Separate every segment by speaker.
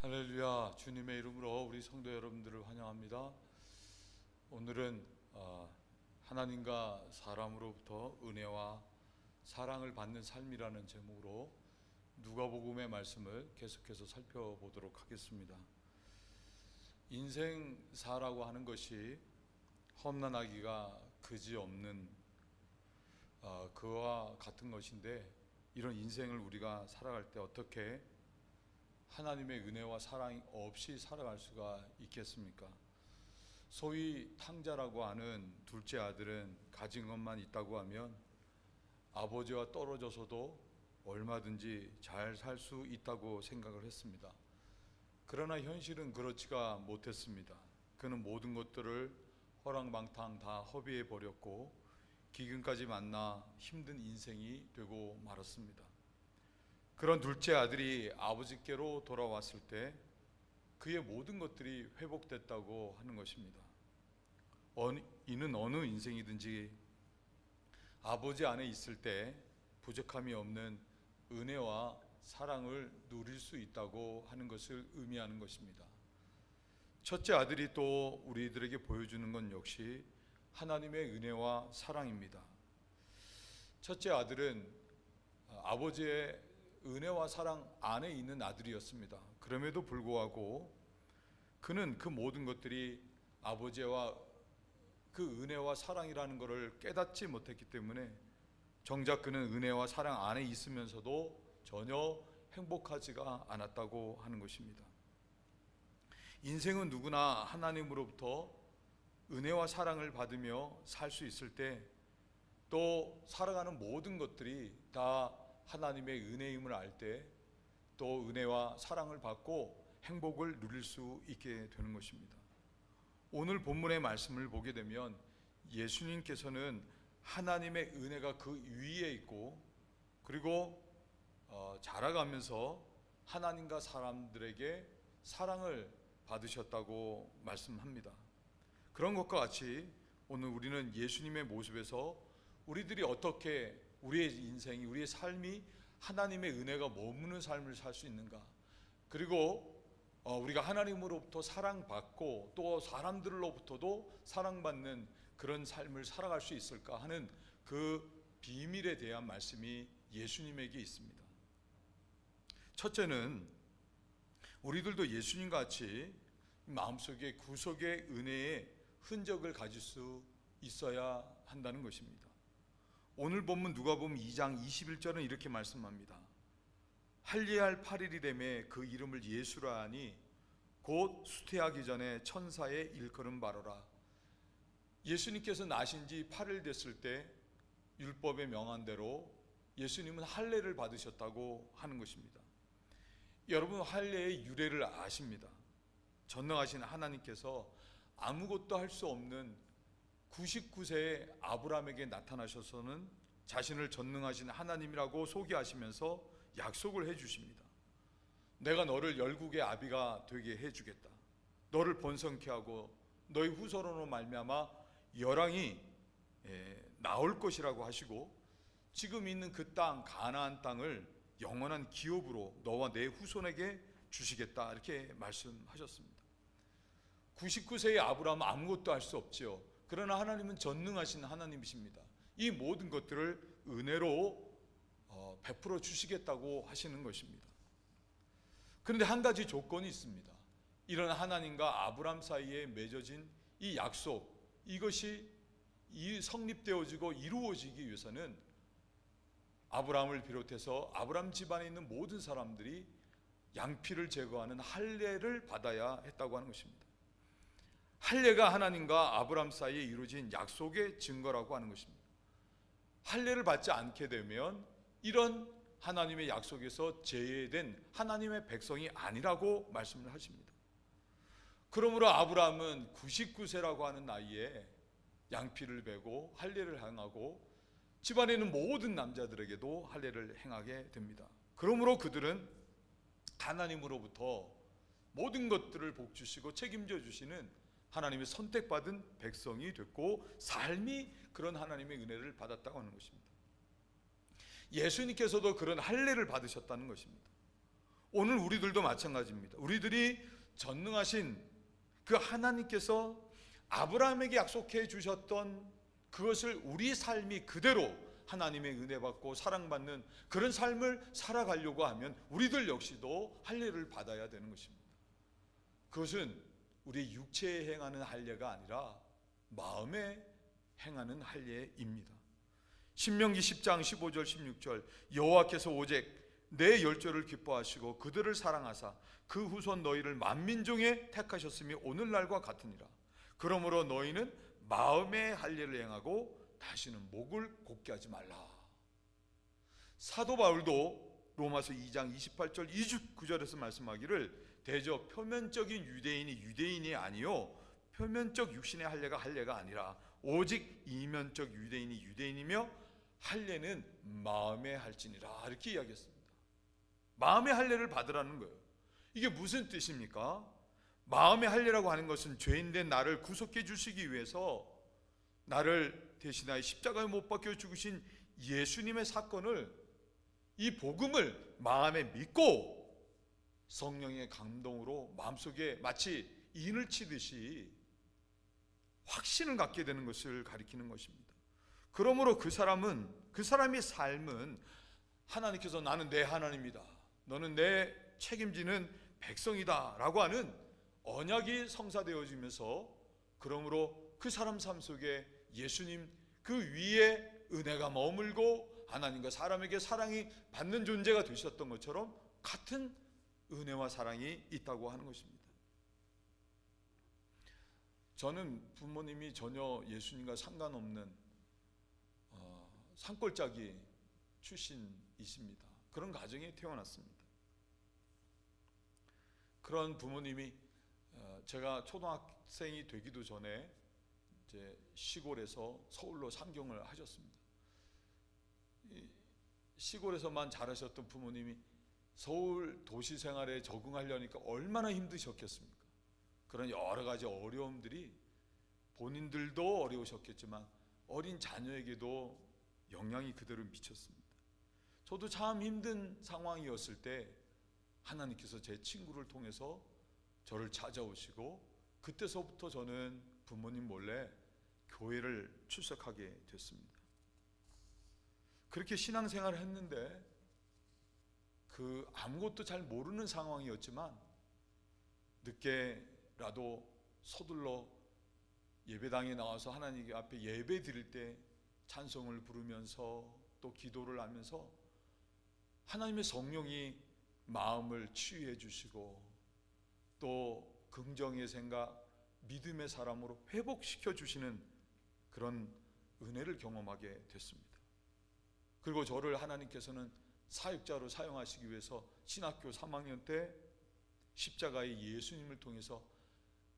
Speaker 1: 할렐루야. 주님의 이름으로 우리 성도 여러분들을 환영합니다. 오늘은 하나님과 사람으로부터 은혜와 사랑을 받는 삶이라는 제목으로 누가복음의 말씀을 계속해서 살펴보도록 하겠습니다. 인생사라고 하는 것이 험난하기가 그지없는 그와 같은 것인데, 이런 인생을 우리가 살아갈 때 어떻게 하나님의 은혜와 사랑 없이 살아갈 수가 있겠습니까? 소위 탕자라고 하는 둘째 아들은 가진 것만 있다고 하면 아버지와 떨어져서도 얼마든지 잘 살 수 있다고 생각을 했습니다. 그러나 현실은 그렇지가 못했습니다. 그는 모든 것들을 허랑방탕 다 허비해 버렸고 기근까지 만나 힘든 인생이 되고 말았습니다. 그런 둘째 아들이 아버지께로 돌아왔을 때 그의 모든 것들이 회복됐다고 하는 것입니다. 이는 어느 인생이든지 아버지 안에 있을 때 부족함이 없는 은혜와 사랑을 누릴 수 있다고 하는 것을 의미하는 것입니다. 첫째 아들이 또 우리들에게 보여주는 건 역시 하나님의 은혜와 사랑입니다. 첫째 아들은 아버지의 은혜와 사랑 안에 있는 아들이었습니다. 그럼에도 불구하고 그는 그 모든 것들이 아버지와 그 은혜와 사랑이라는 것을 깨닫지 못했기 때문에 정작 그는 은혜와 사랑 안에 있으면서도 전혀 행복하지가 않았다고 하는 것입니다. 인생은 누구나 하나님으로부터 은혜와 사랑을 받으며 살 수 있을 때, 또 살아가는 모든 것들이 다 하나님의 은혜임을 알 때 또 은혜와 사랑을 받고 행복을 누릴 수 있게 되는 것입니다. 오늘 본문의 말씀을 보게 되면 예수님께서는 하나님의 은혜가 그 위에 있고, 그리고 자라가면서 하나님과 사람들에게 사랑을 받으셨다고 말씀합니다. 그런 것과 같이 오늘 우리는 예수님의 모습에서 우리들이 어떻게 우리의 인생이, 우리의 삶이 하나님의 은혜가 머무는 삶을 살 수 있는가, 그리고 우리가 하나님으로부터 사랑받고 또 사람들로부터도 사랑받는 그런 삶을 살아갈 수 있을까 하는 그 비밀에 대한 말씀이 예수님에게 있습니다. 첫째는 우리들도 예수님과 같이 마음속에 구속의 은혜의 흔적을 가질 수 있어야 한다는 것입니다. 오늘 본문 누가복음 2장 21절은 이렇게 말씀합니다. 할례할 8일이 되매 그 이름을 예수라 하니 곧 수태하기 전에 천사의 일컬음 바로라. 예수님께서 나신 지 8일 됐을 때 율법에 명한 대로 예수님은 할례를 받으셨다고 하는 것입니다. 여러분, 할례의 유래를 아십니다. 전능하신 하나님께서 아무것도 할 수 없는 99세의 아브라함에게 나타나셔서는 자신을 전능하신 하나님이라고 소개하시면서 약속을 해주십니다. 내가 너를 열국의 아비가 되게 해주겠다. 너를 번성케 하고 너희 후손으로 말미암아 열왕이 나올 것이라고 하시고, 지금 있는 그 땅 가나안 땅을 영원한 기업으로 너와 내 후손에게 주시겠다, 이렇게 말씀하셨습니다. 99세의 아브라함은 아무것도 할 수 없지요. 그러나 하나님은 전능하신 하나님이십니다. 이 모든 것들을 은혜로 베풀어 주시겠다고 하시는 것입니다. 그런데 한 가지 조건이 있습니다. 이런 하나님과 아브라함 사이에 맺어진 이 약속, 이것이 성립되어지고 이루어지기 위해서는 아브라함을 비롯해서 아브라함 집안에 있는 모든 사람들이 양피를 제거하는 할례를 받아야 했다고 하는 것입니다. 할례가 하나님과 아브라함 사이에 이루어진 약속의 증거라고 하는 것입니다. 할례를 받지 않게 되면 이런 하나님의 약속에서 제외된 하나님의 백성이 아니라고 말씀을 하십니다. 그러므로 아브라함은 99세라고 하는 나이에 양피를 베고 할례를 행하고 집안에 있는 모든 남자들에게도 할례를 행하게 됩니다. 그러므로 그들은 하나님으로부터 모든 것들을 복주시고 책임져 주시는 하나님의 선택받은 백성이 됐고, 삶이 그런 하나님의 은혜를 받았다고 하는 것입니다. 예수님께서도 그런 할례를 받으셨다는 것입니다. 오늘 우리들도 마찬가지입니다. 우리들이 전능하신 그 하나님께서 아브라함에게 약속해 주셨던 그것을 우리 삶이 그대로 하나님의 은혜 받고 사랑받는 그런 삶을 살아가려고 하면 우리들 역시도 할례를 받아야 되는 것입니다. 그것은 우리 육체에 행하는 할례가 아니라 마음에 행하는 할례입니다. 신명기 10장 15절 16절 여호와께서 오직 내 열조를 기뻐하시고 그들을 사랑하사 그 후손 너희를 만민 중에 택하셨음이 오늘날과 같으니라. 그러므로 너희는 마음의 할례를 행하고 다시는 목을 곧게 하지 말라. 사도 바울도 로마서 2장 28절 29절에서 말씀하기를 대저 표면적인 유대인이 아니요 표면적 육신의 할례가 아니라 오직 이면적 유대인이 유대인이며 할례는 마음에 할지니라, 이렇게 이야기했습니다. 마음의 할례를 받으라는 거예요. 이게 무슨 뜻입니까? 마음의 할례라고 하는 것은 죄인된 나를 구속해 주시기 위해서 나를 대신하여 십자가에 못 박혀 죽으신 예수님의 사건을, 이 복음을 마음에 믿고 성령의 감동으로 마음속에 마치 인을 치듯이 확신을 갖게 되는 것을 가리키는 것입니다. 그러므로 그 사람의 삶은 하나님께서 나는 내 하나님이다, 너는 내 책임지는 백성이다 라고 하는 언약이 성사되어지면서, 그러므로 그 사람 삶 속에 예수님 그 위에 은혜가 머물고 하나님과 사람에게 사랑이 받는 존재가 되셨던 것처럼 같은 은혜와 사랑이 있다고 하는 것입니다. 저는 부모님이 전혀 예수님과 상관없는 산골짜기 출신이십니다. 그런 가정에 태어났습니다. 그런 부모님이 제가 초등학생이 되기도 전에 이제 시골에서 서울로 상경을 하셨습니다. 시골에서만 자라셨던 부모님이 서울 도시 생활에 적응하려니까 얼마나 힘드셨겠습니까? 그런 여러 가지 어려움들이 본인들도 어려우셨겠지만 어린 자녀에게도 영향이 그대로 미쳤습니다. 저도 참 힘든 상황이었을 때 하나님께서 제 친구를 통해서 저를 찾아오시고, 그때서부터 저는 부모님 몰래 교회를 출석하게 됐습니다. 그렇게 신앙생활을 했는데 그 아무것도 잘 모르는 상황이었지만 늦게라도 서둘러 예배당에 나와서 하나님 앞에 예배 드릴 때 찬송을 부르면서 또 기도를 하면서 하나님의 성령이 마음을 치유해 주시고 또 긍정의 생각, 믿음의 사람으로 회복시켜 주시는 그런 은혜를 경험하게 됐습니다. 그리고 저를 하나님께서는 사역자로 사용하시기 위해서 신학교 3학년 때 십자가의 예수님을 통해서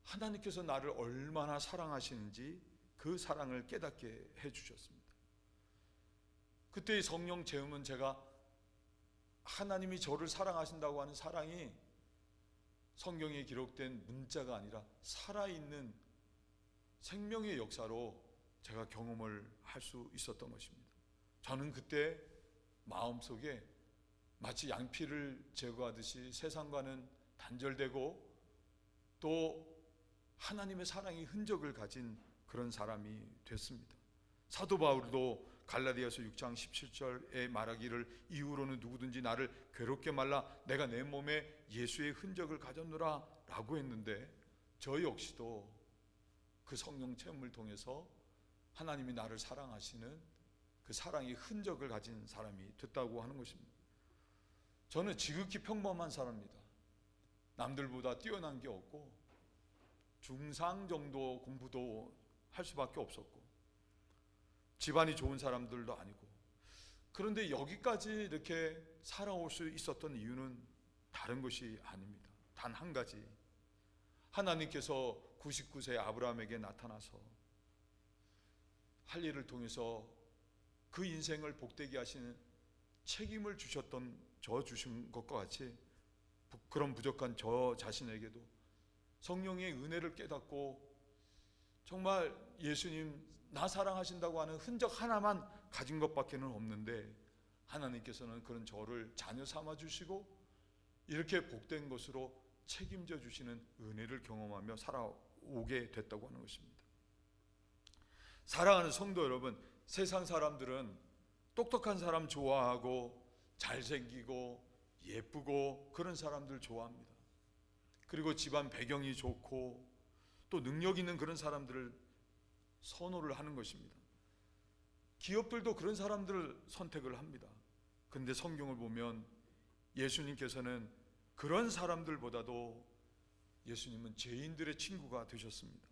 Speaker 1: 하나님께서 나를 얼마나 사랑하시는지 그 사랑을 깨닫게 해주셨습니다. 그때의 성령 체험은 제가 하나님이 저를 사랑하신다고 하는 사랑이 성경에 기록된 문자가 아니라 살아있는 생명의 역사로 제가 경험을 할 수 있었던 것입니다. 저는 그때 마음속에 마치 양피를 제거하듯이 세상과는 단절되고 또 하나님의 사랑의 흔적을 가진 그런 사람이 됐습니다. 사도 바울도 갈라디아서 6장 17절에 말하기를 이후로는 누구든지 나를 괴롭게 말라 내가 내 몸에 예수의 흔적을 가졌노라 라고 했는데, 저 역시도 그 성령 체험을 통해서 하나님이 나를 사랑하시는 그 사랑의 흔적을 가진 사람이 됐다고 하는 것입니다. 저는 지극히 평범한 사람입니다. 남들보다 뛰어난 게 없고 중상 정도 공부도 할 수밖에 없었고 집안이 좋은 사람들도 아니고, 그런데 여기까지 이렇게 살아올 수 있었던 이유는 다른 것이 아닙니다. 단 한 가지, 하나님께서 99세 아브라함에게 나타나서 할 일을 통해서 그 인생을 복되게 하시는 책임을 주신 것과 같이 그런 부족한 저 자신에게도 성령의 은혜를 깨닫고 정말 예수님 나 사랑하신다고 하는 흔적 하나만 가진 것밖에는 없는데, 하나님께서는 그런 저를 자녀 삼아 주시고 이렇게 복된 것으로 책임져 주시는 은혜를 경험하며 살아오게 됐다고 하는 것입니다. 사랑하는 성도 여러분, 세상 사람들은 똑똑한 사람 좋아하고 잘생기고 예쁘고 그런 사람들 좋아합니다. 그리고 집안 배경이 좋고 또 능력 있는 그런 사람들을 선호를 하는 것입니다. 기업들도 그런 사람들을 선택을 합니다. 그런데 성경을 보면 예수님께서는 그런 사람들보다도 예수님은 죄인들의 친구가 되셨습니다.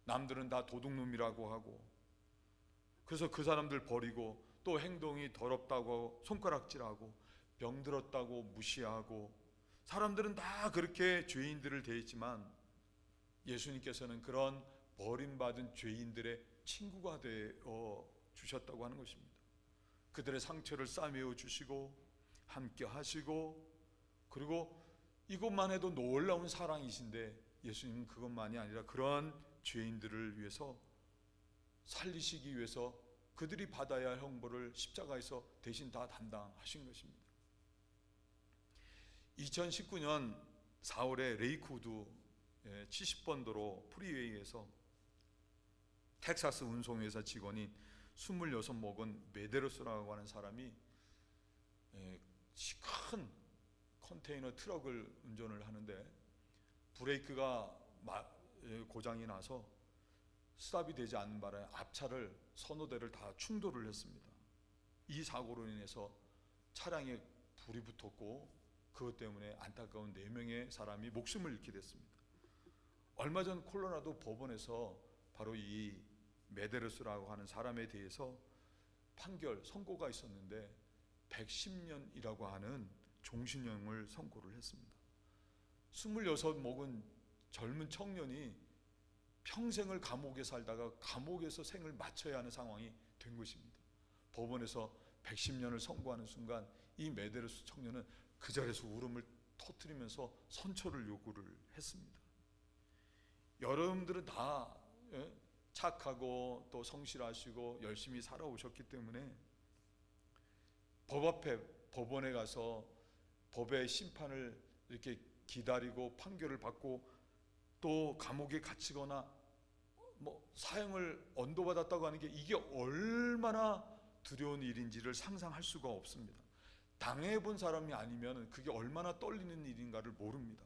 Speaker 1: 남들은 다 도둑놈이라고 하고, 그래서 그 사람들 버리고 또 행동이 더럽다고 손가락질하고 병들었다고 무시하고, 사람들은 다 그렇게 죄인들을 대했지만 예수님께서는 그런 버림받은 죄인들의 친구가 되어 주셨다고 하는 것입니다. 그들의 상처를 싸매어 주시고 함께 하시고, 그리고 이것만 해도 놀라운 사랑이신데 예수님은 그것만이 아니라 그런 죄인들을 위해서 살리시기 위해서 그들이 받아야 할 형벌을 십자가에서 대신 다 담당하신 것입니다. 2019년 4월에 레이크우드 70번 도로 프리웨이에서 텍사스 운송회사 직원인 26 먹은 메데로스라고 하는 사람이 큰 컨테이너 트럭을 운전을 하는데 브레이크가 고장이 나서 스탑이 되지 않는 바람에 앞차를 서너 대를 다 충돌을 했습니다. 이 사고로 인해서 차량에 불이 붙었고 그것 때문에 안타까운 4명의 사람이 목숨을 잃게 됐습니다. 얼마 전 콜로라도 법원에서 바로 이 메데로스라고 하는 사람에 대해서 선고가 있었는데 110년이라고 하는 종신형을 선고를 했습니다. 26 먹은 젊은 청년이 평생을 감옥에 살다가 감옥에서 생을 마쳐야 하는 상황이 된 것입니다. 법원에서 110년을 선고하는 순간 이 메데로스 청년은 그 자리에서 울음을 터뜨리면서 선처를 요구를 했습니다. 여러분들은 다 착하고 또 성실하시고 열심히 살아오셨기 때문에 법 앞에 법원에 가서 법의 심판을 이렇게 기다리고 판결을 받고 또 감옥에 갇히거나 사형을 언도받았다고 하는 게 이게 얼마나 두려운 일인지를 상상할 수가 없습니다. 당해본 사람이 아니면 그게 얼마나 떨리는 일인가를 모릅니다.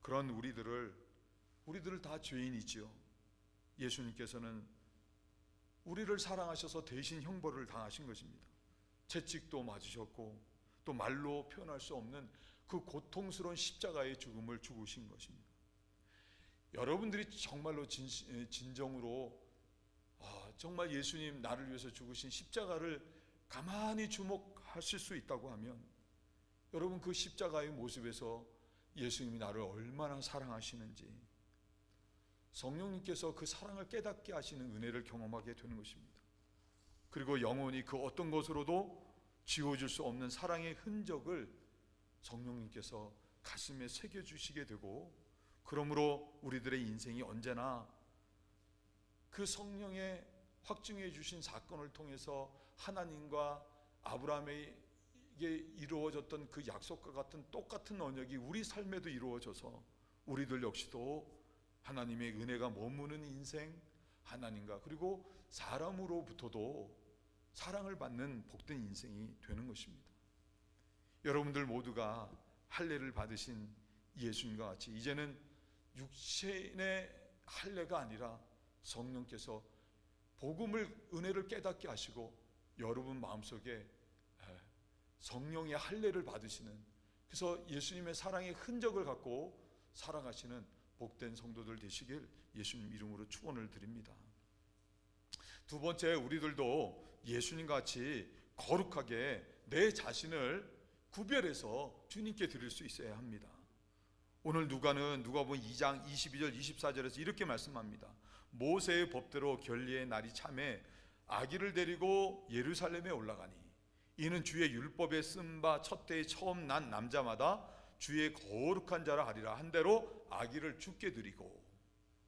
Speaker 1: 그런 우리들을 다 죄인이지요. 예수님께서는 우리를 사랑하셔서 대신 형벌을 당하신 것입니다. 채찍도 맞으셨고 또 말로 표현할 수 없는 그 고통스러운 십자가의 죽음을 죽으신 것입니다. 여러분들이 정말로 진정으로 정말 예수님 나를 위해서 죽으신 십자가를 가만히 주목하실 수 있다고 하면 여러분 그 십자가의 모습에서 예수님이 나를 얼마나 사랑하시는지 성령님께서 그 사랑을 깨닫게 하시는 은혜를 경험하게 되는 것입니다. 그리고 영원히 그 어떤 것으로도 지워질 수 없는 사랑의 흔적을 성령님께서 가슴에 새겨주시게 되고, 그러므로 우리들의 인생이 언제나 그 성령의 확증해 주신 사건을 통해서 하나님과 아브라함에게 이루어졌던 그 약속과 같은 똑같은 언약이 우리 삶에도 이루어져서 우리들 역시도 하나님의 은혜가 머무는 인생, 하나님과 그리고 사람으로부터도 사랑을 받는 복된 인생이 되는 것입니다. 여러분들 모두가 할례를 받으신 예수님과 같이 이제는 육신의 할례가 아니라 성령께서 복음을 은혜를 깨닫게 하시고 여러분 마음속에 성령의 할례를 받으시는, 그래서 예수님의 사랑의 흔적을 갖고 살아가시는 복된 성도들 되시길 예수님 이름으로 축원을 드립니다. 두 번째, 우리들도 예수님 같이 거룩하게 내 자신을 구별해서 주님께 드릴 수 있어야 합니다. 오늘 누가복음 2장 22절 24절에서 이렇게 말씀합니다. 모세의 법대로 결례의 날이 참에 아기를 데리고 예루살렘에 올라가니 이는 주의 율법에 쓴 바 첫 때에 처음 난 남자마다 주의 거룩한 자라 하리라 한 대로 아기를 죽게 드리고,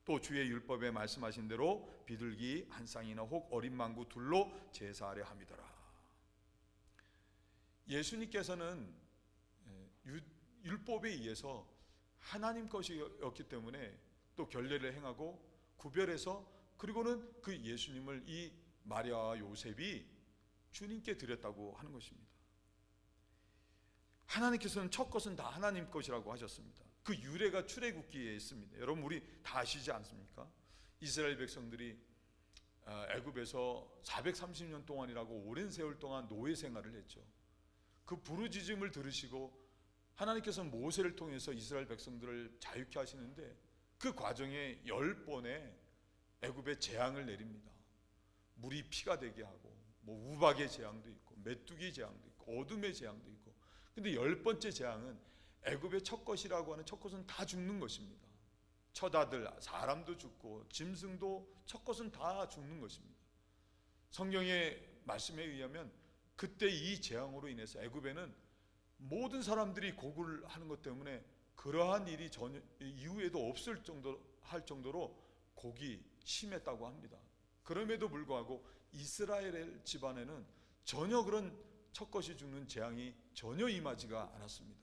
Speaker 1: 또 주의 율법에 말씀하신 대로 비둘기 한 쌍이나 혹 어린 망구 둘로 제사하려 함이더라. 예수님께서는 율법에 의해서 하나님 것이었기 때문에 또 결례를 행하고 구별해서, 그리고는 그 예수님을 이 마리아와 요셉이 주님께 드렸다고 하는 것입니다. 하나님께서는 첫 것은 다 하나님 것이라고 하셨습니다. 그 유래가 출애굽기에 있습니다. 여러분, 우리 다 아시지 않습니까? 이스라엘 백성들이 애굽에서 430년 동안이라고 오랜 세월 동안 노예 생활을 했죠. 그 부르짖음을 들으시고 하나님께서 모세를 통해서 이스라엘 백성들을 자유케 하시는데, 그 과정에 10번의 애굽의 재앙을 내립니다. 물이 피가 되게 하고, 우박의 재앙도 있고, 메뚜기 재앙도 있고, 어둠의 재앙도 있고. 근데 10번째 재앙은 애굽의 첫 것이라고 하는 첫 것은 다 죽는 것입니다. 첫 아들, 사람도 죽고 짐승도 첫 것은 다 죽는 것입니다. 성경의 말씀에 의하면 그때 이 재앙으로 인해서 애굽에는 모든 사람들이 고굴 하는 것 때문에 그러한 일이 전혀 이후에도 없을 할 정도로 곡이 심했다고 합니다. 그럼에도 불구하고 이스라엘 집안에는 전혀 그런 첫것이 죽는 재앙이 전혀 임하지가 않았습니다.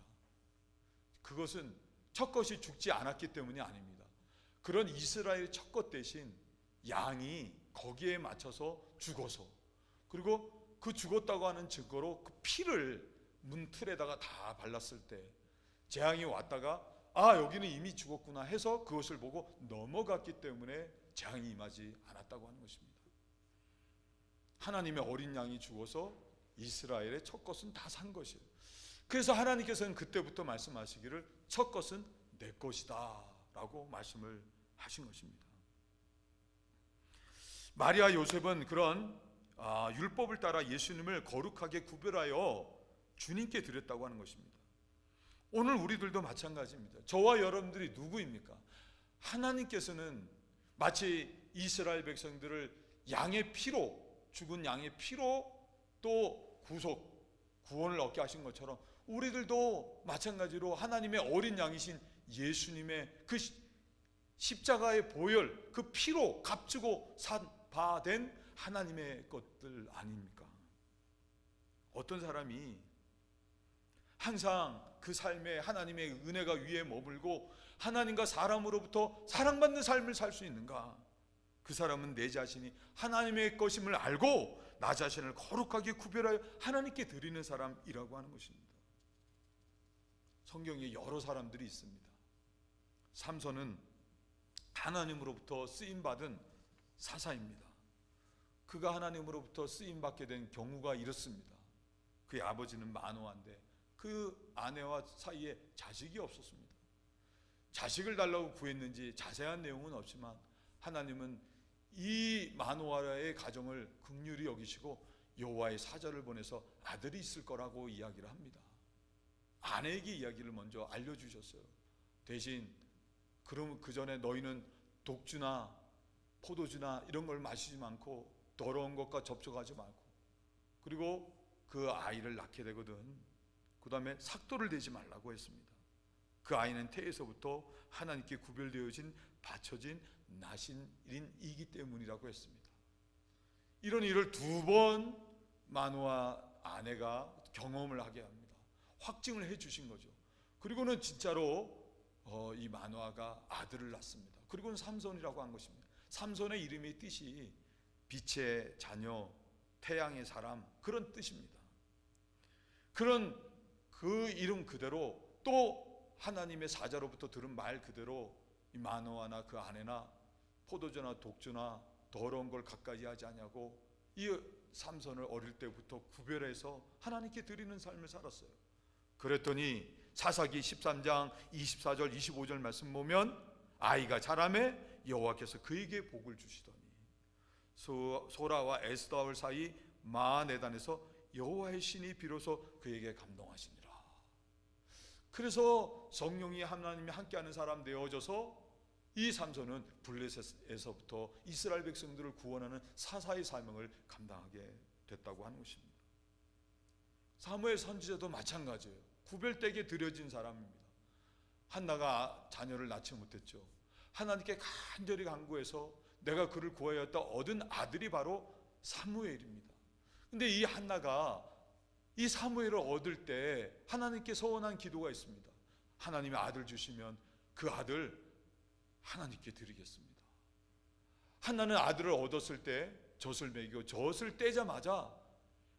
Speaker 1: 그것은 첫것이 죽지 않았기 때문이 아닙니다. 그런 이스라엘 첫것 대신 양이 거기에 맞춰서 죽어서, 그리고 그 죽었다고 하는 증거로 그 피를 문틀에다가 다 발랐을 때 재앙이 왔다가 여기는 이미 죽었구나 해서 그것을 보고 넘어갔기 때문에 재앙이 임하지 않았다고 하는 것입니다. 하나님의 어린 양이 죽어서 이스라엘의 첫 것은 다 산 것이에요. 그래서 하나님께서는 그때부터 말씀하시기를 첫 것은 내 것이다 라고 말씀을 하신 것입니다. 마리아 요셉은 그런 율법을 따라 예수님을 거룩하게 구별하여 주님께 드렸다고 하는 것입니다. 오늘 우리들도 마찬가지입니다. 저와 여러분들이 누구입니까? 하나님께서는 마치 이스라엘 백성들을 양의 피로, 죽은 양의 피로 또 구원을 얻게 하신 것처럼 우리들도 마찬가지로 하나님의 어린 양이신 예수님의 그 십자가의 보혈, 그 피로 값주고 받은 하나님의 것들 아닙니까? 어떤 사람이 항상 그 삶에 하나님의 은혜가 위에 머물고 하나님과 사람으로부터 사랑받는 삶을 살 수 있는가? 그 사람은 내 자신이 하나님의 것임을 알고 나 자신을 거룩하게 구별하여 하나님께 드리는 사람이라고 하는 것입니다. 성경에 여러 사람들이 있습니다. 삼손은 하나님으로부터 쓰임받은 사사입니다. 그가 하나님으로부터 쓰임받게 된 경우가 이렇습니다. 그의 아버지는 마노아인데 그 아내와 사이에 자식이 없었습니다. 자식을 달라고 구했는지 자세한 내용은 없지만 하나님은 이 마노아의 가정을 긍휼히 여기시고 여호와의 사자를 보내서 아들이 있을 거라고 이야기를 합니다. 아내에게 이야기를 먼저 알려주셨어요. 대신 그럼 그 전에 너희는 독주나 포도주나 이런 걸 마시지 않고 더러운 것과 접촉하지 말고, 그리고 그 아이를 낳게 되거든 그 다음에 삭도를 대지 말라고 했습니다. 그 아이는 태에서부터 하나님께 구별되어진 바쳐진 나신인이기 때문이라고 했습니다. 이런 일을 2번 마노아 아내가 경험을 하게 합니다. 확증을 해 주신 거죠. 그리고는 진짜로 이 마노아가 아들을 낳습니다. 그리고는 삼손이라고 한 것입니다. 삼손의 이름의 뜻이 빛의 자녀, 태양의 사람, 그런 뜻입니다. 그런 그 이름 그대로 또 하나님의 사자로부터 들은 말 그대로 이 마노아나 그 아내나 포도주나 독주나 더러운 걸 가까이 하지 않냐고 이 삼손을 어릴 때부터 구별해서 하나님께 드리는 삶을 살았어요. 그랬더니 사사기 13장 24절 25절 말씀 보면 아이가 자라매 여호와께서 그에게 복을 주시더니 소라와 에스더울 사이 마네단에서 여호와의 신이 비로소 그에게 감동하시니라. 그래서 성령이 하나님이 함께하는 사람 되어져서 이 삼손은 블레셋에서부터 이스라엘 백성들을 구원하는 사사의 사명을 감당하게 됐다고 하는 것입니다. 사무엘 선지자도 마찬가지예요. 구별되게 드려진 사람입니다. 한나가 자녀를 낳지 못했죠. 하나님께 간절히 간구해서 내가 그를 구하였다 얻은 아들이 바로 사무엘입니다. 근데 이 한나가 이 사무엘을 얻을 때 하나님께 서원한 기도가 있습니다. 하나님의 아들 주시면 그 아들 하나님께 드리겠습니다. 한나는 아들을 얻었을 때 젖을 먹이고 젖을 떼자마자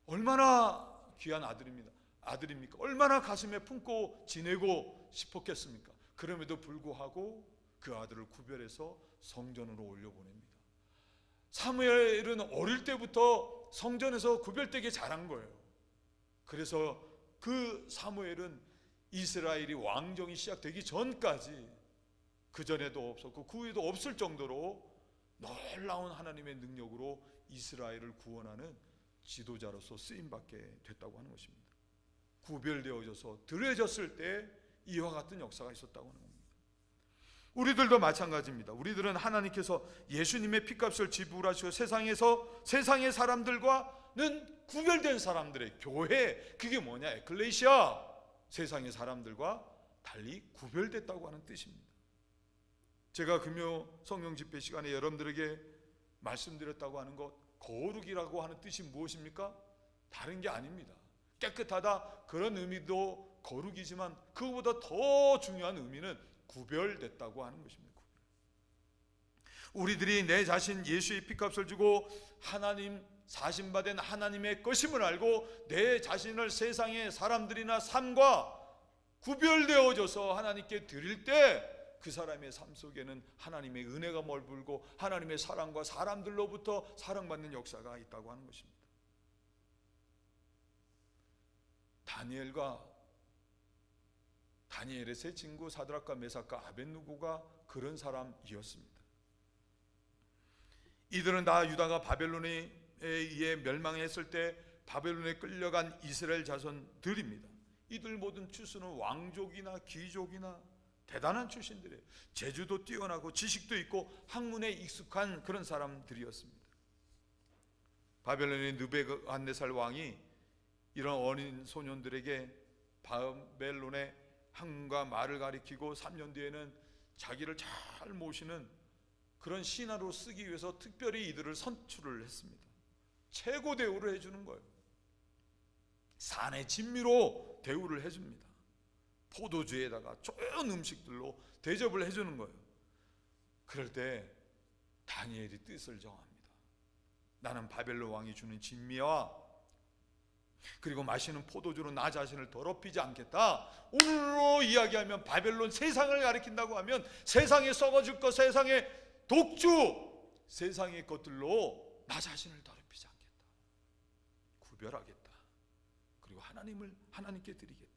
Speaker 1: 얼마나 귀한 아들입니까? 얼마나 가슴에 품고 지내고 싶었겠습니까? 그럼에도 불구하고 그 아들을 구별해서 성전으로 올려보냅니다. 사무엘은 어릴 때부터 성전에서 구별되게 자란 거예요. 그래서 그 사무엘은 이스라엘이 왕정이 시작되기 전까지, 그 전에도 없었고 그 후에도 없을 정도로 놀라운 하나님의 능력으로 이스라엘을 구원하는 지도자로서 쓰임받게 됐다고 하는 것입니다. 구별되어져서 들여졌을 때 이와 같은 역사가 있었다고 하는 겁니다. 우리들도 마찬가지입니다. 우리들은 하나님께서 예수님의 피값을 지불하시고 세상의 사람들과는 구별된 사람들의 교회, 그게 뭐냐? 에클레시아, 세상의 사람들과 달리 구별됐다고 하는 뜻입니다. 제가 금요 성령 집회 시간에 여러분들에게 말씀드렸다고 하는 것, 거룩이라고 하는 뜻이 무엇입니까? 다른 게 아닙니다. 깨끗하다, 그런 의미도 거룩이지만 그거보다 더 중요한 의미는 구별됐다고 하는 것입니다. 우리들이 내 자신 예수의 피값을 주고 하나님 사신받은 하나님의 것임을 알고 내 자신을 세상의 사람들이나 삶과 구별되어져서 하나님께 드릴 때 그 사람의 삶 속에는 하나님의 은혜가 머물고 하나님의 사랑과 사람들로부터 사랑받는 역사가 있다고 하는 것입니다. 다니엘의 세 친구 사드락과 메삭과 아벳느고가 그런 사람이었습니다. 이들은 다 유다가 바벨론에 의해 멸망했을 때 바벨론에 끌려간 이스라엘 자손들입니다. 이들 모든 출신은 왕족이나 귀족이나 대단한 출신들이에요. 재주도 뛰어나고 지식도 있고 학문에 익숙한 그런 사람들이었습니다. 바벨론의 느부갓네살 왕이 이런 어린 소년들에게 바벨론의 학문과 말을 가리키고 3년 뒤에는 자기를 잘 모시는 그런 신하로 쓰기 위해서 특별히 이들을 선출을 했습니다. 최고 대우를 해주는 거예요. 산의 진미로 대우를 해줍니다. 포도주에다가 좋은 음식들로 대접을 해주는 거예요. 그럴 때 다니엘이 뜻을 정합니다. 나는 바벨론 왕이 주는 진미와 그리고 마시는 포도주로 나 자신을 더럽히지 않겠다. 오늘로 이야기하면 바벨론 세상을 가리킨다고 하면 세상에 썩어질 것, 세상의 독주, 세상의 것들로 나 자신을 더럽히지 않겠다. 구별하겠다. 그리고 하나님께 드리겠다.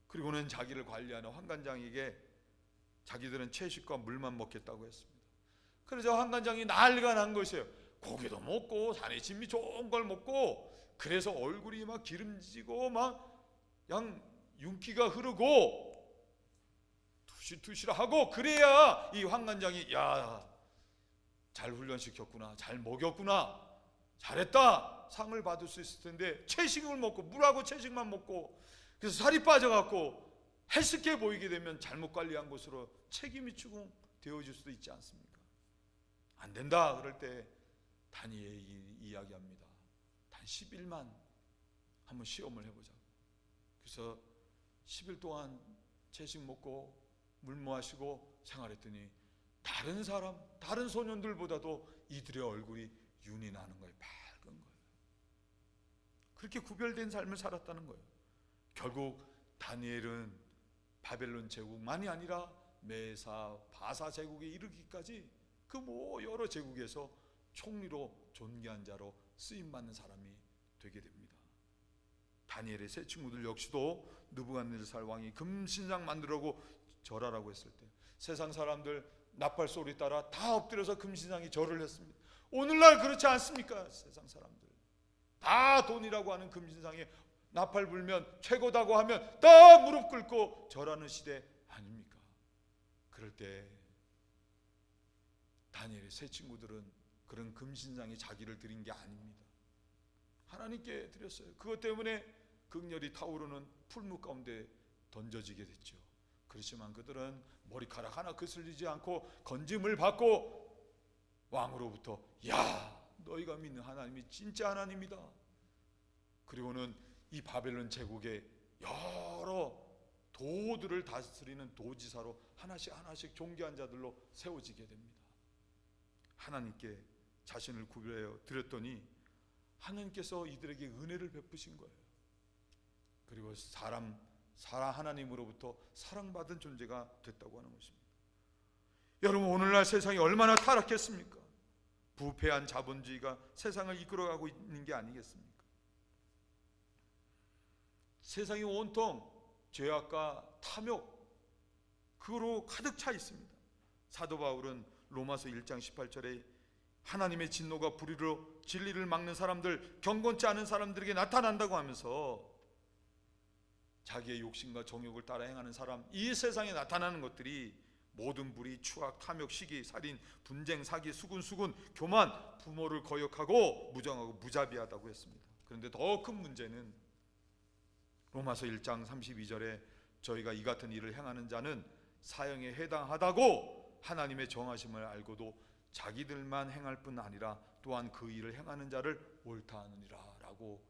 Speaker 1: 그리고는 자기를 관리하는 환관장에게 자기들은 채식과 물만 먹겠다고 했습니다. 그래서 환관장이 난리가 난 것이에요. 고기도 먹고 산의 진미 좋은 걸 먹고, 그래서 얼굴이 막 기름지고 막 양 윤기가 흐르고 투실투실하고, 그래야 이 환관장이 야, 잘 훈련시켰구나, 잘 먹였구나, 잘했다, 상을 받을 수 있을 텐데 채식을 먹고 물하고 채식만 먹고 그래서 살이 빠져갖고 헬스케 보이게 되면 잘못 관리한 것으로 책임이 추궁되어질 수도 있지 않습니까? 안 된다. 그럴 때 다니엘이 이야기합니다. 단 10일만 한번 시험을 해보자고. 그래서 10일 동안 채식 먹고 물 마시고 생활했더니 다른 소년들보다도 이들의 얼굴이 윤이 나는 거예요. 밝은 거예요. 그렇게 구별된 삶을 살았다는 거예요. 결국 다니엘은 바벨론 제국만이 아니라 메사, 바사 제국에 이르기까지 그 여러 제국에서 총리로 존귀한 자로 쓰임받는 사람이 되게 됩니다. 다니엘의 세 친구들 역시도 느부갓네살 왕이 금신상 만들라고 절하라고 했을 때 세상 사람들 나팔 소리 따라 다 엎드려서 금신상에 절을 했습니다. 오늘날 그렇지 않습니까? 세상 사람들 다 돈이라고 하는 금신상에 나팔 불면 최고다고 하면 다 무릎 꿇고 절하는 시대 아닙니까? 그럴 때 다니엘의 세 친구들은 그런 금신상에 자기를 드린 게 아닙니다. 하나님께 드렸어요. 그것 때문에 극렬히 타오르는 풀무 가운데 던져지게 됐죠. 그렇지만 그들은 머리카락 하나 거슬리지 않고 건짐을 받고 왕으로부터 야, 너희가 믿는 하나님이 진짜 하나님이다. 그리고는 이 바벨론 제국의 여러 도들을 다스리는 도지사로 하나씩 하나씩 존귀한 자들로 세워지게 됩니다. 하나님께 자신을 구별하여 드렸더니 하나님께서 이들에게 은혜를 베푸신 거예요. 그리고 하나님으로부터 사랑받은 존재가 됐다고 하는 것입니다. 여러분, 오늘날 세상이 얼마나 타락했습니까? 부패한 자본주의가 세상을 이끌어가고 있는 게 아니겠습니까? 세상이 온통 죄악과 탐욕, 그거로 가득 차 있습니다. 사도 바울은 로마서 1장 18절에 하나님의 진노가 불의로 진리를 막는 사람들, 경건치 않은 사람들에게 나타난다고 하면서 자기의 욕심과 정욕을 따라 행하는 사람, 이 세상에 나타나는 것들이 모든 불의, 추악, 탐욕, 시기, 살인, 분쟁, 사기, 수군, 교만, 부모를 거역하고 무정하고 무자비하다고 했습니다. 그런데 더 큰 문제는 로마서 1장 32절에 저희가 이 같은 일을 행하는 자는 사형에 해당하다고 하나님의 정하심을 알고도 자기들만 행할 뿐 아니라 또한 그 일을 행하는 자를 옳다 하느니라 라고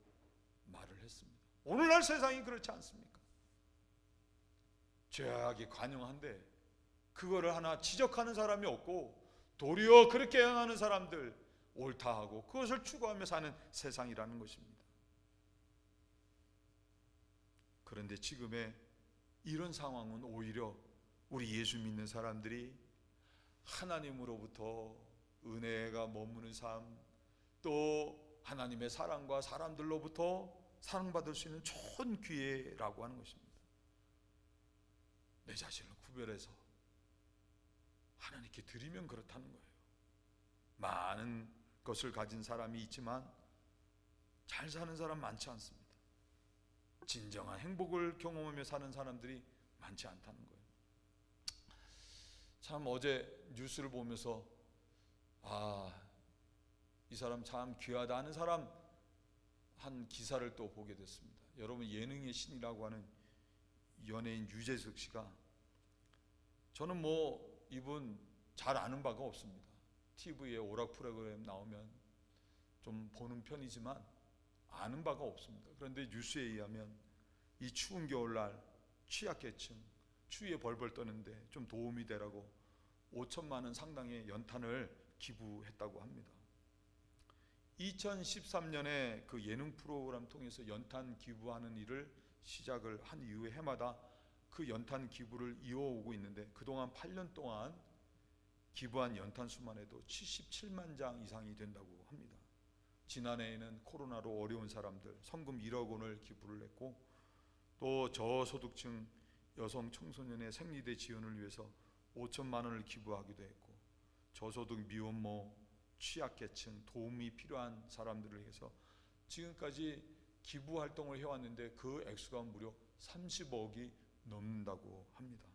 Speaker 1: 말을 했습니다. 오늘날 세상이 그렇지 않습니까? 죄악이 관영한데 그거를 하나 지적하는 사람이 없고 도리어 그렇게 행하는 사람들 옳다 하고 그것을 추구하며 사는 세상이라는 것입니다. 그런데 지금의 이런 상황은 오히려 우리 예수 믿는 사람들이 하나님으로부터 은혜가 머무는 삶, 또 하나님의 사랑과 사람들로부터 사랑받을 수 있는 좋은 기회라고 하는 것입니다. 내 자신을 구별해서 하나님께 드리면 그렇다는 거예요. 많은 것을 가진 사람이 있지만 잘 사는 사람 많지 않습니다. 진정한 행복을 경험하며 사는 사람들이 많지 않다는 거예요. 참 어제 뉴스를 보면서 이 사람 참 귀하다 하는 사람 한 기사를 또 보게 됐습니다. 여러분, 예능의 신이라고 하는 연예인 유재석 씨가, 저는 이분 잘 아는 바가 없습니다. TV에 오락 프로그램 나오면 좀 보는 편이지만 아는 바가 없습니다. 그런데 뉴스에 의하면 이 추운 겨울날 취약계층, 추위에 벌벌 떠는데 좀 도움이 되라고 5천만 원 상당의 연탄을 기부했다고 합니다. 2013년에 그 예능 프로그램 통해서 연탄 기부하는 일을 시작을 한 이후에 해마다 그 연탄 기부를 이어오고 있는데 그동안 8년 동안 기부한 연탄 수만 해도 77만 장 이상이 된다고 합니다. 지난해에는 코로나로 어려운 사람들 성금 1억 원을 기부를 했고, 또 저소득층 여성 청소년의 생리대 지원을 위해서 5천만 원을 기부하기도 했고, 저소득 미혼모, 취약계층, 도움이 필요한 사람들을 위해서 지금까지 기부 활동을 해왔는데 그 액수가 무려 30억이 넘는다고 합니다.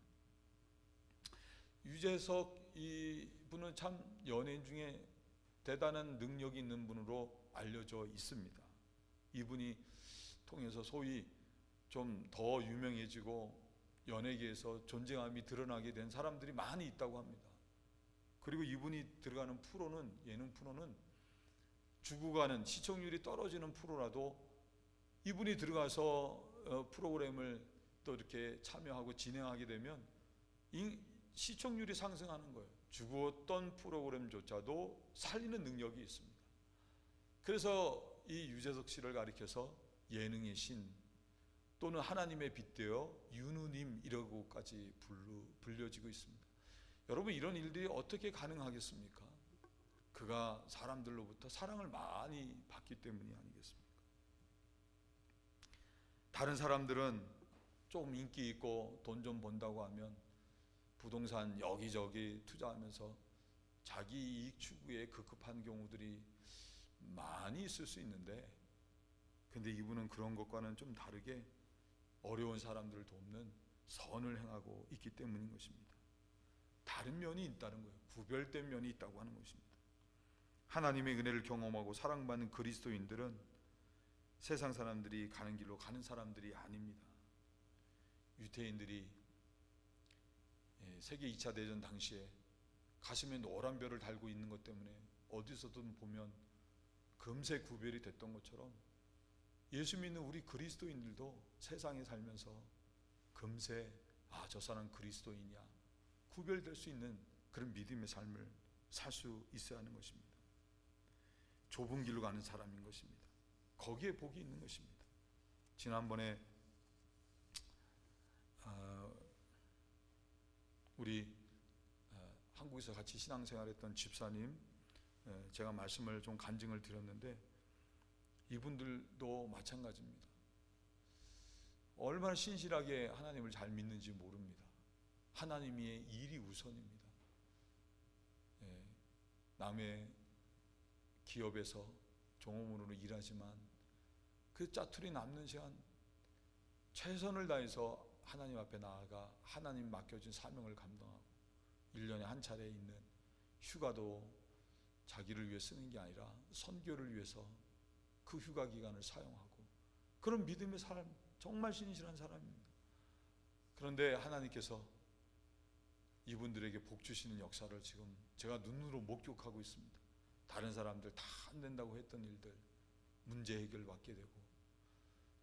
Speaker 1: 유재석 이분은 참 연예인 중에 대단한 능력이 있는 분으로 알려져 있습니다. 이분이 통해서 소위 좀 더 유명해지고 연예계에서 존재감이 드러나게 된 사람들이 많이 있다고 합니다. 그리고 이분이 들어가는 프로는, 예능 프로는 주고 가는 시청률이 떨어지는 프로라도 이분이 들어가서 프로그램을 또 이렇게 참여하고 진행하게 되면 시청률이 상승하는 거예요. 죽었던 프로그램조차도 살리는 능력이 있습니다. 그래서 이 유재석 씨를 가리켜서 예능의 신 또는 하나님의 빗대어 윤우님이라고까지 불려지고 있습니다. 여러분, 이런 일들이 어떻게 가능하겠습니까? 그가 사람들로부터 사랑을 많이 받기 때문이 아니겠습니까? 다른 사람들은 조금 인기 있고 돈 좀 번다고 하면 부동산 여기저기 투자하면서 자기 이익 추구에 급급한 경우들이 많이 있을 수 있는데, 근데 이분은 그런 것과는 좀 다르게 어려운 사람들을 돕는 선을 행하고 있기 때문인 것입니다. 다른 면이 있다는 거예요. 구별된 면이 있다고 하는 것입니다. 하나님의 은혜를 경험하고 사랑받는 그리스도인들은 세상 사람들이 가는 길로 가는 사람들이 아닙니다. 유태인들이 세계 2차 대전 당시에 가슴에 노란 별을 달고 있는 것 때문에 어디서든 보면 금세 구별이 됐던 것처럼 예수 믿는 우리 그리스도인들도 세상에 살면서 금세 저 사람 그리스도인이야 구별될 수 있는 그런 믿음의 삶을 살 수 있어야 하는 것입니다. 좁은 길로 가는 사람인 것입니다. 거기에 복이 있는 것입니다. 지난번에 우리 한국에서 같이 신앙생활했던 집사님, 제가 말씀을 좀 간증을 드렸는데 이분들도 마찬가지입니다. 얼마나 신실하게 하나님을 잘 믿는지 모릅니다. 하나님의 일이 우선입니다. 남의 기업에서 종업원으로 일하지만 그 짜투리 남는 시간 최선을 다해서 하나님 앞에 나아가 하나님 맡겨준 사명을 감당하고 1년에 한 차례 있는 휴가도 자기를 위해 쓰는 게 아니라 선교를 위해서 그 휴가 기간을 사용하고 그런 믿음의 사람, 정말 신실한 사람입니다. 그런데 하나님께서 이분들에게 복 주시는 역사를 지금 제가 눈으로 목격하고 있습니다. 다른 사람들 다 안 된다고 했던 일들 문제 해결 받게 되고,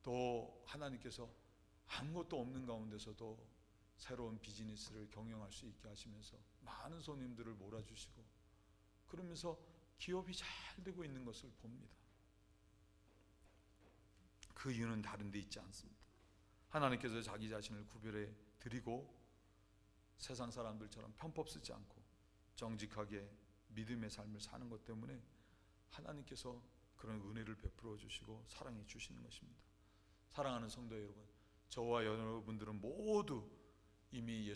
Speaker 1: 또 하나님께서 아무것도 없는 가운데서도 새로운 비즈니스를 경영할 수 있게 하시면서 많은 손님들을 몰아주시고 그러면서 기업이 잘 되고 있는 것을 봅니다. 그 이유는 다른 데 있지 않습니다. 하나님께서 자기 자신을 구별해 드리고 세상 사람들처럼 편법 쓰지 않고 정직하게 믿음의 삶을 사는 것 때문에 하나님께서 그런 은혜를 베풀어 주시고 사랑해 주시는 것입니다. 사랑하는 성도 여러분, 저와 여러분들은 모두 이미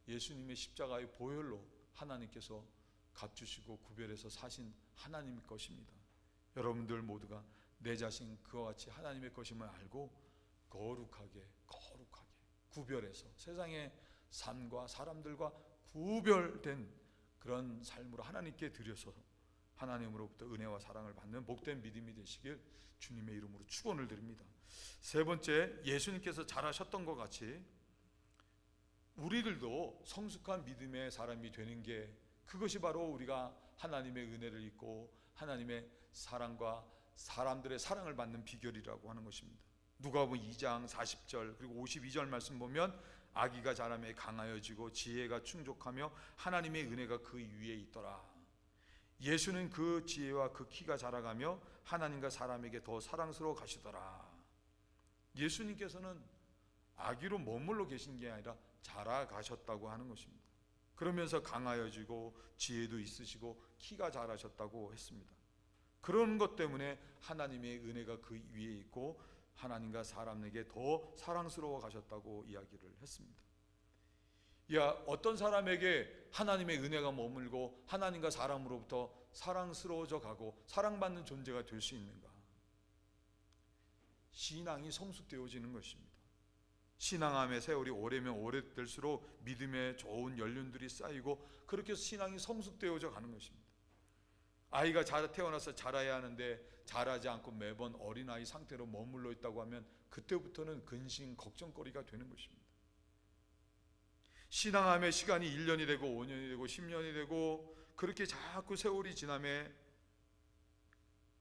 Speaker 1: 예수님의 십자가의 보혈로 하나님께서 값주시고 구별해서 사신 하나님의 것입니다. 여러분들 모두가 내 자신 그와 같이 하나님의 것임을 알고 거룩하게 구별해서 세상의 삶과 사람들과 구별된 그런 삶으로 하나님께 드려서 하나님으로부터 은혜와 사랑을 받는 복된 믿음이 되시길 주님의 이름으로 축원을 드립니다. 세 번째, 예수님께서 잘하셨던 것 같이 우리들도 성숙한 믿음의 사람이 되는 게, 그것이 바로 우리가 하나님의 은혜를 입고 하나님의 사랑과 사람들의 사랑을 받는 비결이라고 하는 것입니다. 누가복음 2장 40절 그리고 52절 말씀 보면 아기가 자라매 강하여지고 지혜가 충족하며 하나님의 은혜가 그 위에 있더라. 예수는 그 지혜와 그 키가 자라가며 하나님과 사람에게 더 사랑스러워 가시더라. 예수님께서는 아기로 머물러 계신 게 아니라 자라가셨다고 하는 것입니다. 그러면서 강하여지고 지혜도 있으시고 키가 자라셨다고 했습니다. 그런 것 때문에 하나님의 은혜가 그 위에 있고 하나님과 사람에게 더 사랑스러워 가셨다고 이야기를 했습니다. 어떤 사람에게 하나님의 은혜가 머물고 하나님과 사람으로부터 사랑스러워져 가고 사랑받는 존재가 될 수 있는가? 신앙이 성숙되어지는 것입니다. 신앙함의 세월이 오래면 오래될수록 믿음의 좋은 연륜들이 쌓이고 그렇게 해서 신앙이 성숙되어져 가는 것입니다. 아이가 태어나서 자라야 하는데 자라지 않고 매번 어린아이 상태로 머물러 있다고 하면 그때부터는 근심 걱정거리가 되는 것입니다. 신앙함의 시간이 1년이 되고 5년이 되고 10년이 되고 그렇게 자꾸 세월이 지남에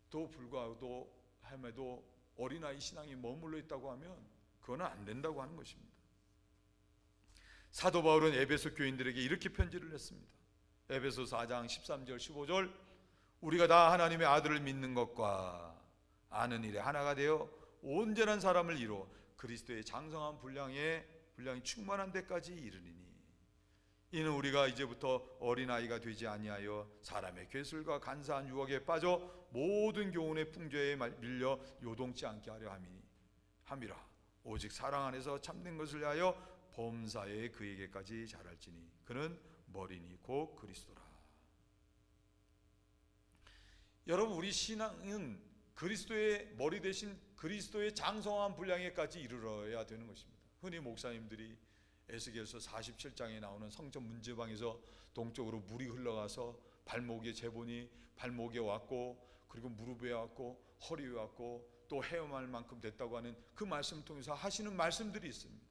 Speaker 1: 또 불구하고 함에도 어린아이 신앙이 머물러 있다고 하면 그거는 안 된다고 하는 것입니다. 사도 바울은 에베소 교인들에게 이렇게 편지를 했습니다. 에베소 4장 13절 15절 우리가 다 하나님의 아들을 믿는 것과 아는 일에 하나가 되어 온전한 사람을 이루어 그리스도의 장성한 분량이 충만한 데까지 이르리니 이는 우리가 이제부터 어린아이가 되지 아니하여 사람의 괴술과 간사한 유혹에 빠져 모든 교훈의 풍조에 밀려 요동치 않게 하려 함이라. 오직 사랑 안에서 참된 것을 위하여 범사에 그에게까지 자랄지니 그는 머리니 곧 그리스도라. 여러분, 우리 신앙은 그리스도의 머리 대신 그리스도의 장성한 분량에까지 이르러야 되는 것입니다. 흔히 목사님들이 에스겔서 47장에 나오는 성전 문제방에서 동쪽으로 물이 흘러가서 발목에 재본이 발목에 왔고 그리고 무릎에 왔고 허리에 왔고 또 헤엄할 만큼 됐다고 하는 그 말씀을 통해서 하시는 말씀들이 있습니다.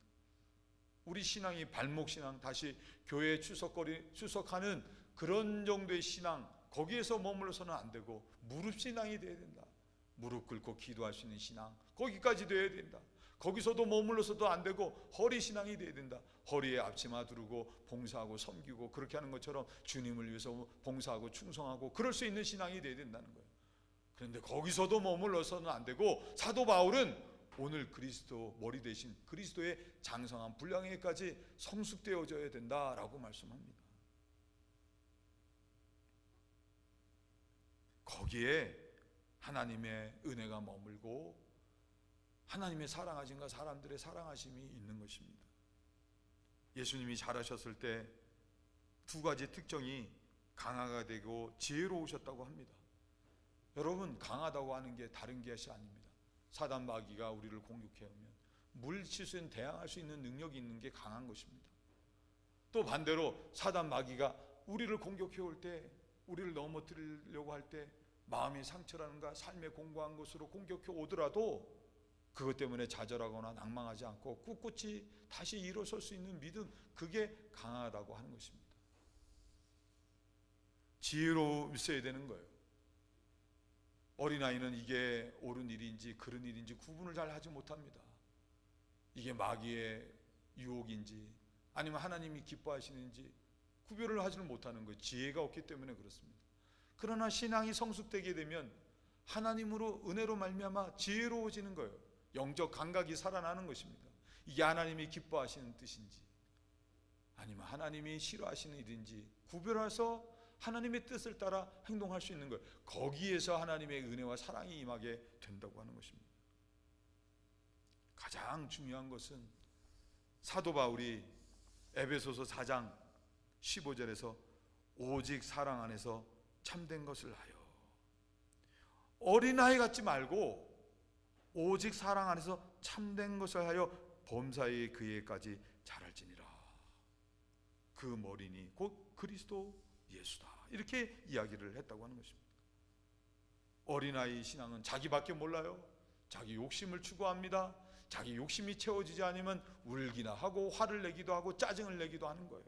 Speaker 1: 우리 신앙이 발목 신앙, 다시 교회에 출석하는 그런 정도의 신앙, 거기에서 머물러서는 안 되고 무릎 신앙이 돼야 된다. 무릎 꿇고 기도할 수 있는 신앙, 거기까지 돼야 된다. 거기서도 머물러서도 안 되고 허리 신앙이 돼야 된다. 허리에 앞치마 두르고 봉사하고 섬기고 그렇게 하는 것처럼 주님을 위해서 봉사하고 충성하고 그럴 수 있는 신앙이 돼야 된다는 거예요. 그런데 거기서도 머물러서는 안 되고, 사도 바울은 오늘 그리스도 머리 대신 그리스도의 장성한 분량에까지 성숙되어져야 된다라고 말씀합니다. 거기에 하나님의 은혜가 머물고 하나님의 사랑하심과 사람들의 사랑하심이 있는 것입니다. 예수님이 자라셨을 때 두 가지 특징이 강화가 되고 지혜로우셨다고 합니다. 여러분, 강하다고 하는 게 다른 것이 아닙니다. 사단 마귀가 우리를 공격해 오면 물질수엔 대항할 수 있는 능력이 있는 게 강한 것입니다. 또 반대로 사단 마귀가 우리를 공격해 올 때, 우리를 넘어뜨리려고 할 때 마음의 상처라는가 삶의 공고한 것으로 공격해 오더라도 그것 때문에 좌절하거나 낭망하지 않고 꿋꿋이 다시 일어설 수 있는 믿음, 그게 강하다고 하는 것입니다. 지혜로워야 되는 거예요. 어린아이는 이게 옳은 일인지 그른 일인지 구분을 잘 하지 못합니다. 이게 마귀의 유혹인지 아니면 하나님이 기뻐하시는지 구별을 하지는 못하는 거예요. 지혜가 없기 때문에 그렇습니다. 그러나 신앙이 성숙되게 되면 하나님으로 은혜로 말미암아 지혜로워지는 거예요. 영적 감각이 살아나는 것입니다. 이게 하나님이 기뻐하시는 뜻인지 아니면 하나님이 싫어하시는 일인지 구별해서 하나님의 뜻을 따라 행동할 수 있는 거예요. 거기에서 하나님의 은혜와 사랑이 임하게 된다고 하는 것입니다. 가장 중요한 것은 사도 바울이 에베소서 4장 15절에서 오직 사랑 안에서 참된 것을 하여, 어린아이 같지 말고 오직 사랑 안에서 참된 것을 하여 범사의 그에까지 자랄지니라. 그 머리니 곧 그리스도 예수다. 이렇게 이야기를 했다고 하는 것입니다. 어린아이 신앙은 자기밖에 몰라요. 자기 욕심을 추구합니다. 자기 욕심이 채워지지 않으면 울기나 하고 화를 내기도 하고 짜증을 내기도 하는 거예요.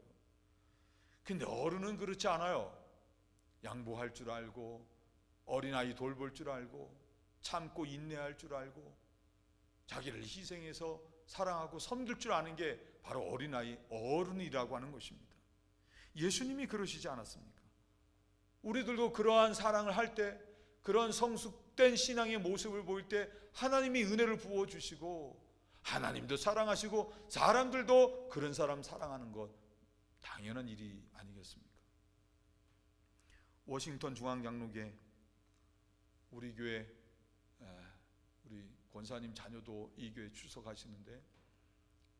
Speaker 1: 근데 어른은 그렇지 않아요. 양보할 줄 알고 어린아이 돌볼 줄 알고 참고 인내할 줄 알고 자기를 희생해서 사랑하고 섬길 줄 아는 게 바로 어린아이, 어른이라고 하는 것입니다. 예수님이 그러시지 않았습니까? 우리들도 그러한 사랑을 할 때, 그런 성숙된 신앙의 모습을 보일 때 하나님이 은혜를 부어주시고 하나님도 사랑하시고 사람들도 그런 사람 사랑하는 것 당연한 일이 아니겠습니까? 워싱턴 중앙장로교회, 우리 교회 우리 권사님 자녀도 이 교회 출석하시는데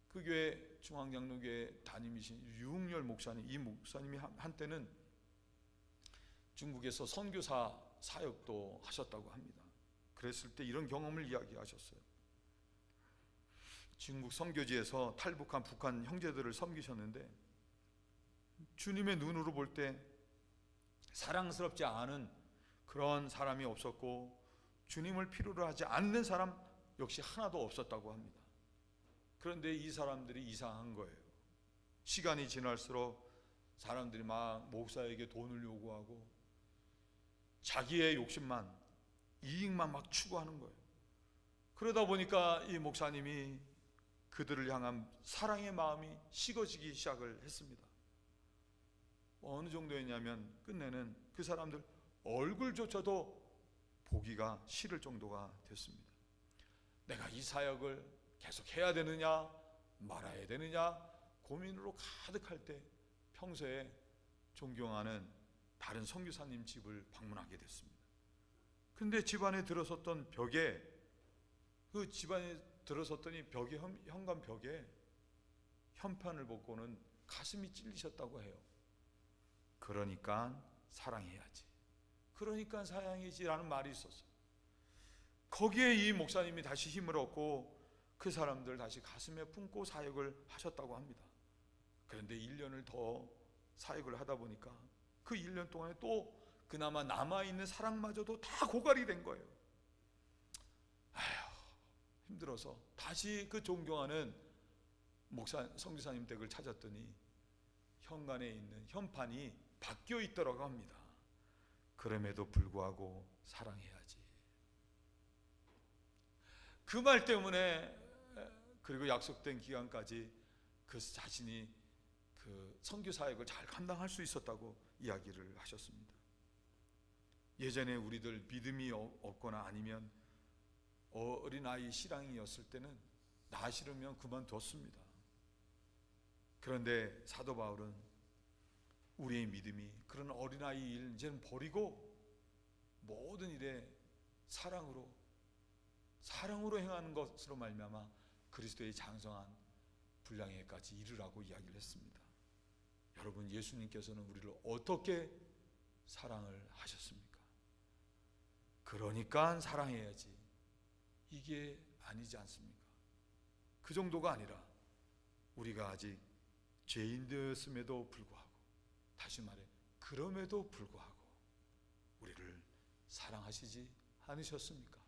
Speaker 1: 그 교회 중앙장로교회 담임이신 유흥열 목사님, 이 목사님이 한때는 중국에서 선교사 사역도 하셨다고 합니다. 그랬을 때 이런 경험을 이야기하셨어요. 중국 선교지에서 탈북한 북한 형제들을 섬기셨는데 주님의 눈으로 볼 때 사랑스럽지 않은 그런 사람이 없었고 주님을 필요로 하지 않는 사람 역시 하나도 없었다고 합니다. 그런데 이 사람들이 이상한 거예요. 시간이 지날수록 사람들이 막 목사에게 돈을 요구하고 자기의 욕심만, 이익만 막 추구하는 거예요. 그러다 보니까 이 목사님이 그들을 향한 사랑의 마음이 식어지기 시작을 했습니다. 어느 정도였냐면 끝내는 그 사람들 얼굴조차도 보기가 싫을 정도가 됐습니다. 내가 이 사역을 계속 해야 되느냐 말아야 되느냐 고민으로 가득할 때 평소에 존경하는 다른 선교사님 집을 방문하게 됐습니다. 근데 집안에 들어섰던 벽에, 그 집안에 들어섰더니 벽에, 현관 벽에 현판을 보고는 가슴이 찔리셨다고 해요. 그러니까 사랑해야지, 그러니까 사랑해야지라는 말이 있었어요. 거기에 이 목사님이 다시 힘을 얻고 그 사람들 다시 가슴에 품고 사역을 하셨다고 합니다. 그런데 1년을 더 사역을 하다 보니까 그 1년 동안에 또 그나마 남아있는 사랑마저도 다 고갈이 된 거예요. 아휴, 힘들어서 다시 그 존경하는 선교사님 댁을 찾았더니 현관에 있는 현판이 바뀌어 있더라고 합니다. 그럼에도 불구하고 사랑해야지. 그 말 때문에 그리고 약속된 기간까지 그 자신이 그 선교 사역을 잘 감당할 수 있었다고 이야기를 하셨습니다. 예전에 우리들 믿음이 없거나 아니면 어린아이 신앙이었을 때는 나 싫으면 그만뒀습니다. 그런데 사도 바울은 우리의 믿음이 그런 어린아이 일 이제는 버리고 모든 일에 사랑으로 행하는 것으로 말미암아 그리스도의 장성한 분량에까지 이르라고 이야기를 했습니다. 여러분, 예수님께서는 우리를 어떻게 사랑을 하셨습니까? 그러니까 사랑해야지, 이게 아니지 않습니까? 그 정도가 아니라 우리가 아직 죄인 되었음에도 불구하고, 다시 말해 그럼에도 불구하고 우리를 사랑하시지 않으셨습니까?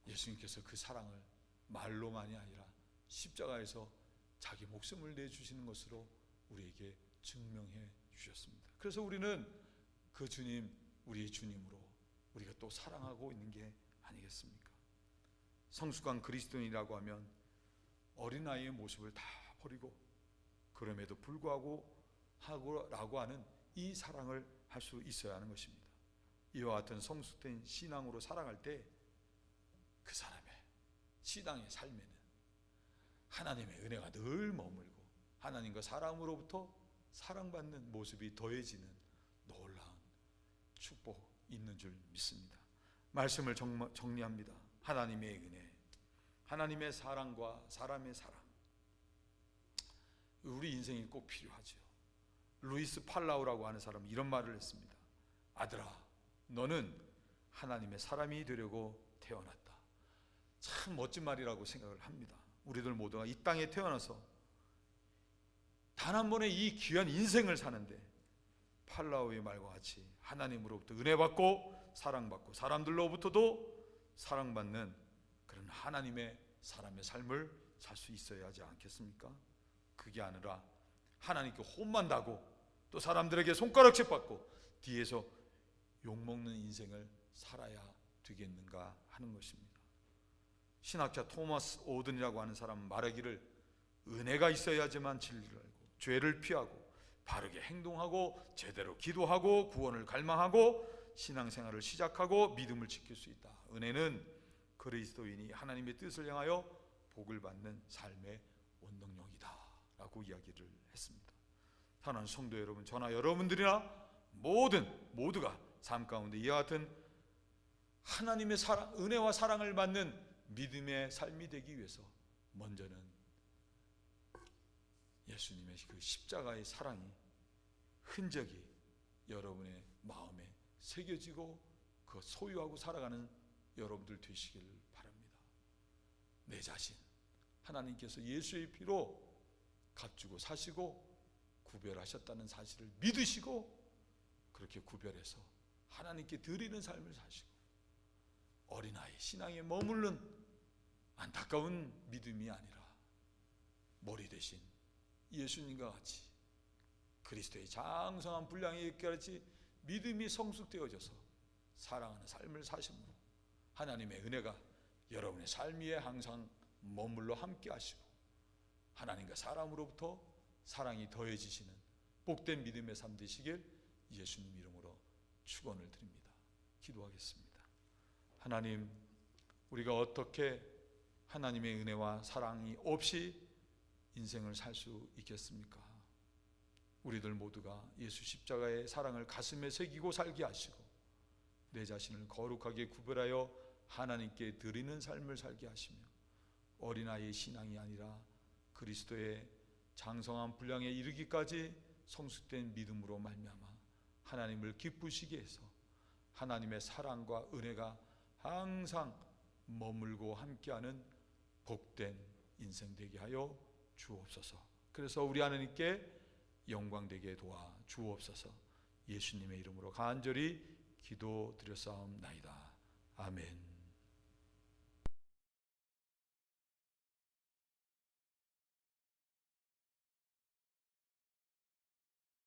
Speaker 1: 예수님께서 그 사랑을 말로만이 아니라 십자가에서 자기 목숨을 내주시는 것으로 우리에게 증명해 주셨습니다. 그래서 우리는 그 주님, 우리의 주님으로 우리가 또 사랑하고 있는 게 아니겠습니까? 성숙한 그리스도인이라고 하면 어린아이의 모습을 다 버리고 그럼에도 불구하고 라고 하는 이 사랑을 할 수 있어야 하는 것입니다. 이와 같은 성숙된 신앙으로 살아갈 때 그 사람의 신앙의 삶에는 하나님의 은혜가 늘 머물고 하나님과 사람으로부터 사랑받는 모습이 더해지는 놀라운 축복이 있는 줄 믿습니다. 말씀을 정리합니다. 하나님의 은혜, 하나님의 사랑과 사람의 사랑, 우리 인생이 꼭 필요하죠. 루이스 팔라우라고 하는 사람은 이런 말을 했습니다. 아들아, 너는 하나님의 사람이 되려고 태어났다. 참 멋진 말이라고 생각을 합니다. 우리들 모두가 이 땅에 태어나서 단 한 번의 이 귀한 인생을 사는데 팔라우의 말과 같이 하나님으로부터 은혜받고 사랑받고 사람들로부터도 사랑받는 그런 하나님의 사람의 삶을 살 수 있어야 하지 않겠습니까? 그게 아니라 하나님께 혼만다고 또 사람들에게 손가락질 받고 뒤에서 욕먹는 인생을 살아야 되겠는가 하는 것입니다. 신학자 토마스 오든이라고 하는 사람은 말하기를 은혜가 있어야지만 진리를 알고 죄를 피하고 바르게 행동하고 제대로 기도하고 구원을 갈망하고 신앙생활을 시작하고 믿음을 지킬 수 있다. 은혜는 그리스도인이 하나님의 뜻을 향하여 복을 받는 삶의 원동력이다 라고 이야기를 했습니다. 사랑하는 성도 여러분, 저나 여러분들이나 모두가 삶 가운데 이와 같은 하나님의 사랑, 은혜와 사랑을 받는 믿음의 삶이 되기 위해서 먼저는 예수님의 그 십자가의 사랑이 흔적이 여러분의 마음에 새겨지고 그 소유하고 살아가는 여러분들 되시길 바랍니다. 내 자신 하나님께서 예수의 피로 값주고 사시고 구별하셨다는 사실을 믿으시고 그렇게 구별해서 하나님께 드리는 삶을 사시고 어린아이 신앙에 머무른 안타까운 믿음이 아니라 머리 대신 예수님과 같이 그리스도의 장성한 분량에 이르기까지 믿음이 성숙되어져서 사랑하는 삶을 사심으로 하나님의 은혜가 여러분의 삶 위에 항상 머물러 함께 하시고 하나님과 사람으로부터 사랑이 더해지시는 복된 믿음의 삶 되시길 예수님 이름으로 축원을 드립니다. 기도하겠습니다. 하나님, 우리가 어떻게 하나님의 은혜와 사랑이 없이 인생을 살 수 있겠습니까? 우리들 모두가 예수 십자가의 사랑을 가슴에 새기고 살게 하시고 내 자신을 거룩하게 구별하여 하나님께 드리는 삶을 살게 하시며 어린아이의 신앙이 아니라 그리스도의 장성한 분량에 이르기까지 성숙된 믿음으로 말미암아 하나님을 기쁘시게 해서 하나님의 사랑과 은혜가 항상 머물고 함께하는 복된 인생 되게 하여 주옵소서. 그래서 우리 하나님께 영광되게 도와 주옵소서. 예수님의 이름으로 간절히 기도드렸사옵나이다. 아멘.